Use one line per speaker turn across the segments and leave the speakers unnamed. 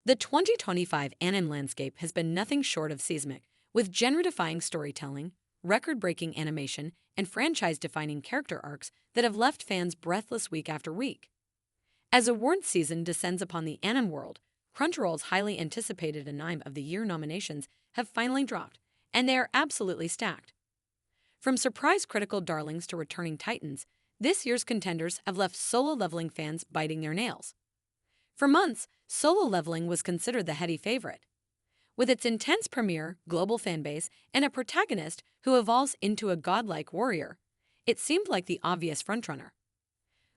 The 2025 anime landscape has been nothing short of seismic, with genre-defying storytelling, record-breaking animation, and franchise-defining character arcs that have left fans breathless week after week. As award season descends upon the anime world, Crunchyroll's highly anticipated Anime of the Year nominations have finally dropped, and they are absolutely stacked. From surprise critical darlings to returning titans, this year's contenders have left Solo Leveling fans biting their nails. For months, Solo Leveling was considered the heady favorite. With its intense premiere, global fanbase, and a protagonist who evolves into a godlike warrior, it seemed like the obvious frontrunner.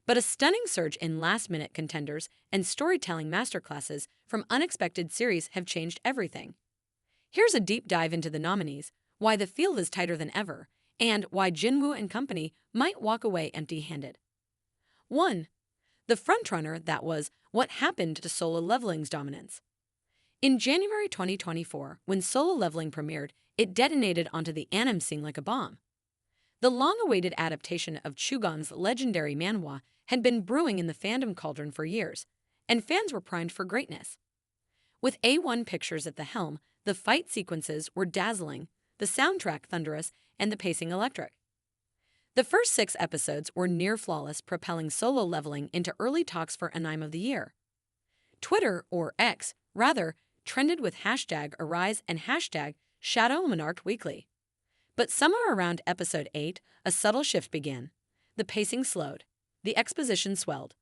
But a stunning surge in last-minute contenders and storytelling masterclasses from unexpected series have changed everything. Here's a deep dive into the nominees, why the field is tighter than ever, and why Jinwoo and company might walk away empty-handed. 1. The frontrunner that was what happened to Solo Leveling's dominance. In January 2024, when Solo Leveling premiered, it detonated onto the anime scene like a bomb. The long-awaited adaptation of Chugon's legendary manhwa had been brewing in the fandom cauldron for years, and fans were primed for greatness. With A1 Pictures at the helm, the fight sequences were dazzling, the soundtrack thunderous, and the pacing electric. The first 6 episodes were near flawless, propelling Solo Leveling into early talks for Anime of the Year. Twitter, or X, rather, trended with hashtag Arise and hashtag Shadow Monarch Weekly. But somewhere around episode 8, a subtle shift began. The pacing slowed, the exposition swelled,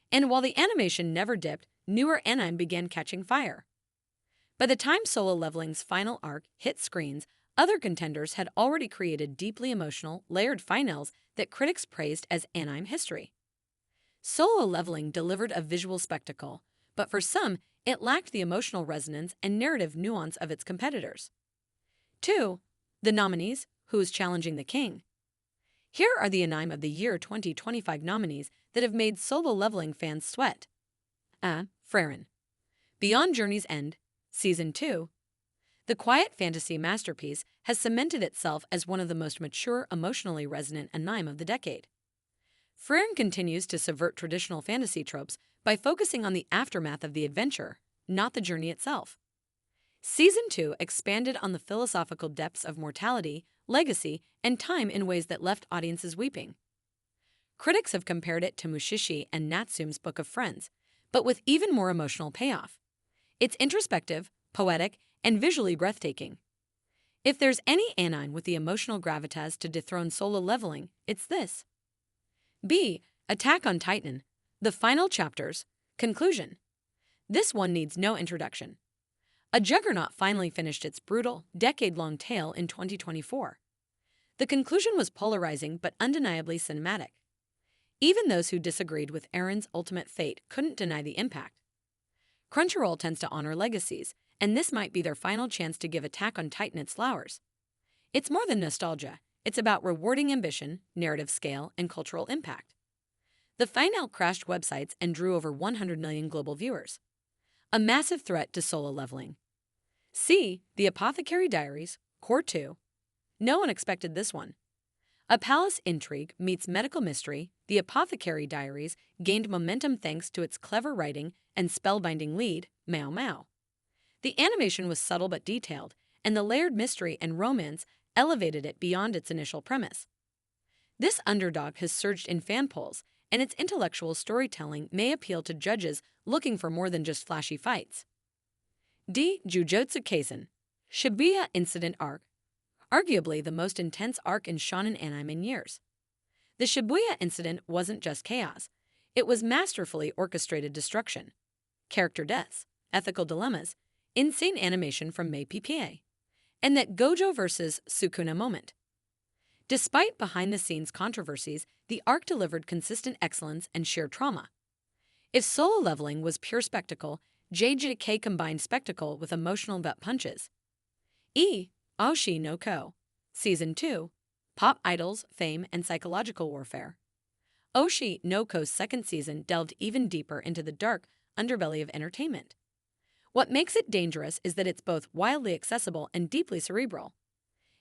and while the animation never dipped, newer anime began catching fire. By the time Solo Leveling's final arc hit screens, other contenders had already created deeply emotional, layered finales that critics praised as anime history. Solo Leveling delivered a visual spectacle, but for some, it lacked the emotional resonance and narrative nuance of its competitors. 2. The nominees, who is challenging the king. Here are the Anime of the Year 2025 nominees that have made Solo Leveling fans sweat. Frieren. Beyond Journey's End, Season 2. The quiet fantasy masterpiece has cemented itself as one of the most mature, emotionally resonant anime of the decade. Frieren continues to subvert traditional fantasy tropes by focusing on the aftermath of the adventure, not the journey itself. Season 2 expanded on the philosophical depths of mortality, legacy, and time in ways that left audiences weeping. Critics have compared it to Mushishi and Natsume's Book of Friends, but with even more emotional payoff. It's introspective, poetic, and visually breathtaking. If there's any anime with the emotional gravitas to dethrone Solo Leveling, it's this. B. Attack on Titan. The Final Chapters. Conclusion. This one needs no introduction. A juggernaut finally finished its brutal, decade-long tale in 2024. The conclusion was polarizing but undeniably cinematic. Even those who disagreed with Eren's ultimate fate couldn't deny the impact. Crunchyroll tends to honor legacies, and this might be their final chance to give Attack on Titan its flowers. It's more than nostalgia. It's about rewarding ambition, narrative scale, and cultural impact. The finale crashed websites and drew over 100 million global viewers. A massive threat to Solo Leveling. C. The Apothecary Diaries, Core 2. No one expected this one. A palace intrigue meets medical mystery, The Apothecary Diaries gained momentum thanks to its clever writing and spellbinding lead, Mao Mao. The animation was subtle but detailed, and the layered mystery and romance elevated it beyond its initial premise. This underdog has surged in fan polls, and its intellectual storytelling may appeal to judges looking for more than just flashy fights. D. Jujutsu Kaisen. Shibuya Incident Arc. Arguably the most intense arc in shonen anime in years. The Shibuya Incident wasn't just chaos. It was masterfully orchestrated destruction. Character deaths, ethical dilemmas, insane animation from Mei PPA, and that Gojo vs. Sukuna moment. Despite behind-the-scenes controversies, the arc delivered consistent excellence and sheer trauma. If Solo Leveling was pure spectacle, JJK combined spectacle with emotional gut punches. E. Oshi no Ko. Season 2. Pop idols, fame, and psychological warfare. Oshi no Ko's second season delved even deeper into the dark underbelly of entertainment. What makes it dangerous is that it's both wildly accessible and deeply cerebral.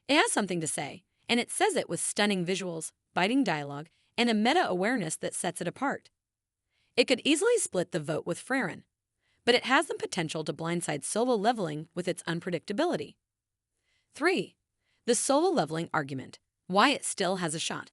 It has something to say, and it says it with stunning visuals, biting dialogue, and a meta-awareness that sets it apart. It could easily split the vote with Frieren, but it has the potential to blindside solo leveling with its unpredictability. 3. The solo leveling argument. Why it still has a shot.